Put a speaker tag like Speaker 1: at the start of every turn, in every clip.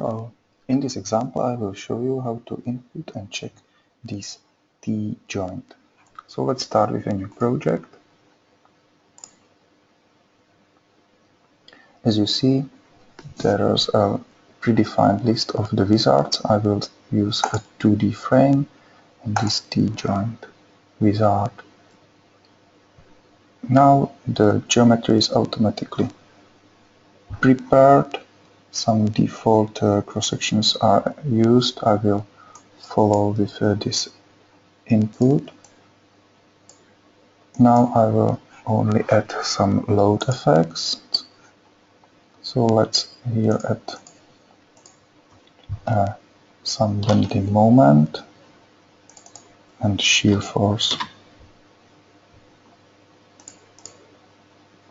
Speaker 1: So in this example I will show you how to input and check this T joint. So let's start with a new project. As you see, there is a predefined list of the wizards. I will use a 2D frame and this T joint wizard. Now the geometry is automatically prepared. Some default cross-sections are used. I will follow with this input. Now I will only add some load effects. So let's here add some bending moment and shear force.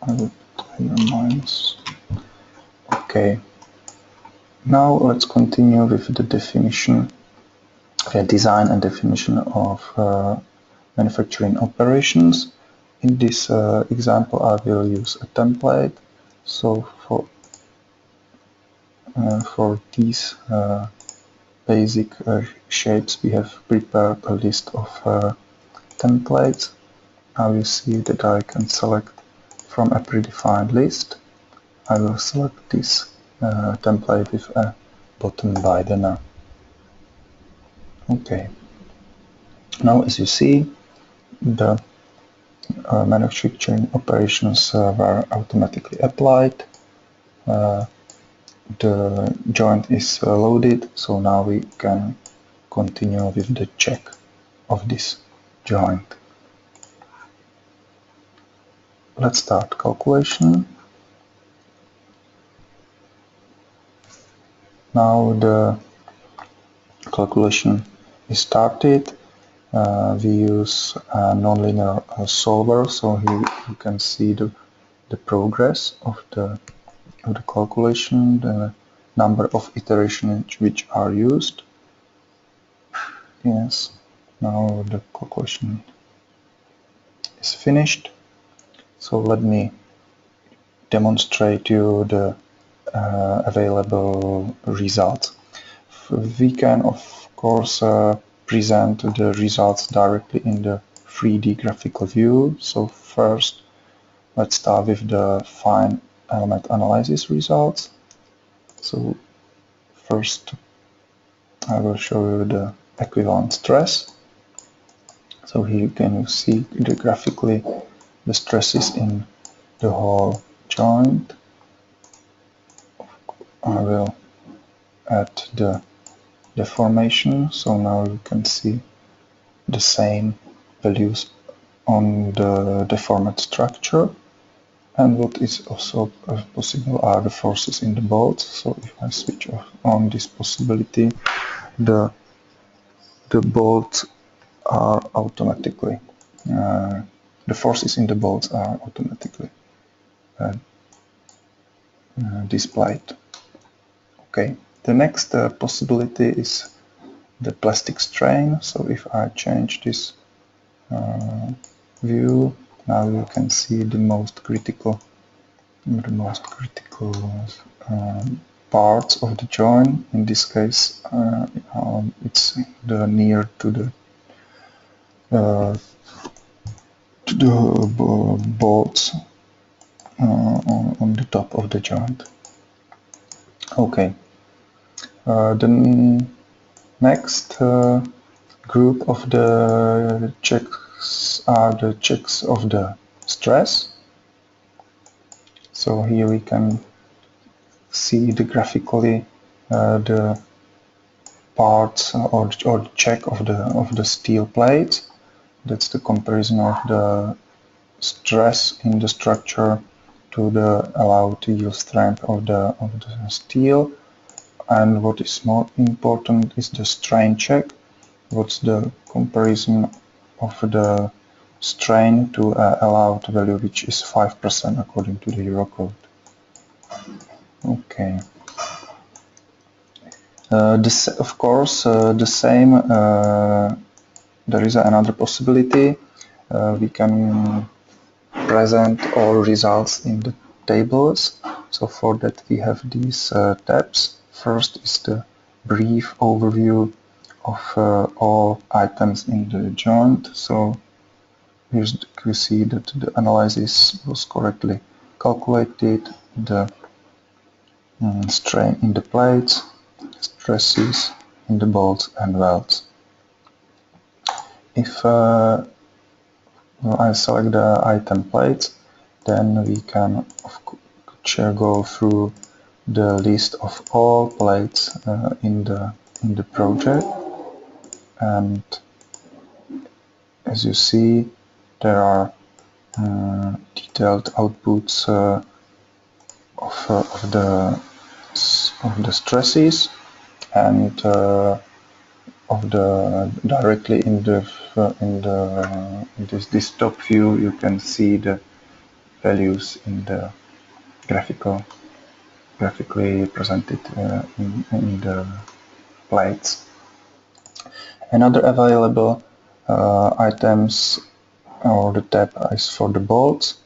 Speaker 1: I will put here minus. Okay. Now let's continue with the definition, design and definition of manufacturing operations. In this example I will use a template. So for these basic shapes we have prepared a list of templates. Now you see that I can select from a predefined list. I will select this template with a button widener. Okay. Now as you see, the manufacturing operations were automatically applied. The joint is loaded, so now we can continue with the check of this joint. Let's start calculation. Now the calculation is started. We use a nonlinear solver, so here you can see the progress of the calculation, the number of iterations which are used. Yes, now the calculation is finished. So let me demonstrate you the available results. We can of course present the results directly in the 3D graphical view. So first let's start with the fine element analysis results. So first I will show you the equivalent stress. So here you can see graphically the stresses in the whole joint. I will add the deformation, so now you can see the same values on the deformed structure. And what is also possible are the forces in the bolts. So if I switch on this possibility, the bolts are automatically, the forces in the bolts are automatically displayed. Okay, the next possibility is the plastic strain. So if I change this view, now you can see the most critical parts of the joint. In this case, it's the near to the bolts on the top of the joint. Okay. The next group of the checks are the checks of the stress. So here we can see the graphically the parts or the check of the steel plates. That's the comparison of the stress in the structure to the allowed yield strength of the steel. And what is more important is the strain check. What's the comparison of the strain to allowed value, which is 5% according to the Eurocode. Okay. Of course, the same. There is another possibility. We can present all results in the tables. So for that we have these tabs. First is the brief overview of all items in the joint. So here you see that the analysis was correctly calculated, the strain in the plates, stresses in the bolts and welds. If I select the item plates, then we can go through the list of all plates in the project, and as you see, there are detailed outputs of the stresses, and of the directly in this top view you can see the values in the graphically presented in the plates. Another available items or the tab is for the bolts.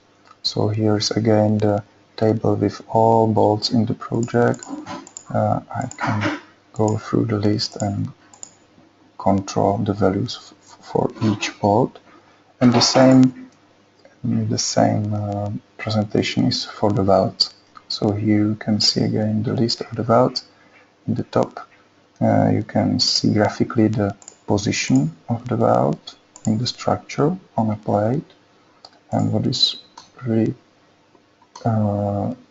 Speaker 1: So here is again the table with all bolts in the project. I can go through the list and control the values for each bolt, and the same presentation is for the welds. So here you can see again the list of the welds. In the top you can see graphically the position of the weld in the structure on a plate, and what is really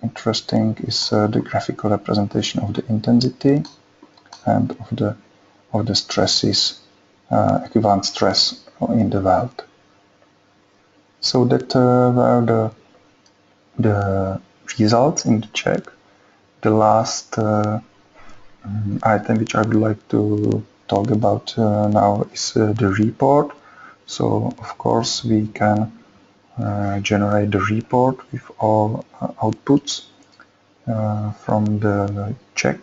Speaker 1: interesting is the graphical representation of the intensity and of the stresses, equivalent stress in the weld. So that were the results in the check. The last item which I would like to talk about now is the report. So of course we can generate the report with all outputs from the check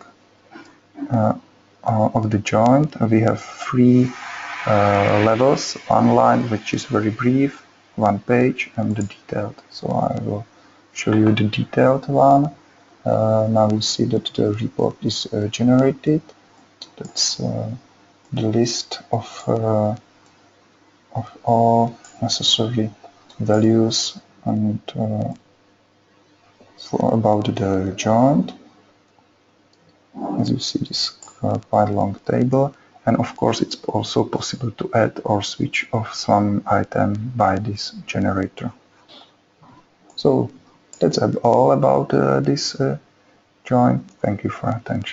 Speaker 1: of the joint. We have three levels: one line which is very brief, one page, and the detailed. So I will show you the detailed one. Now you see that the report is generated. That's the list of all necessary values and about the joint. As you see, this quite long table, and of course it's also possible to add or switch off some item by this generator. So that's all about this joint. Thank you for your attention.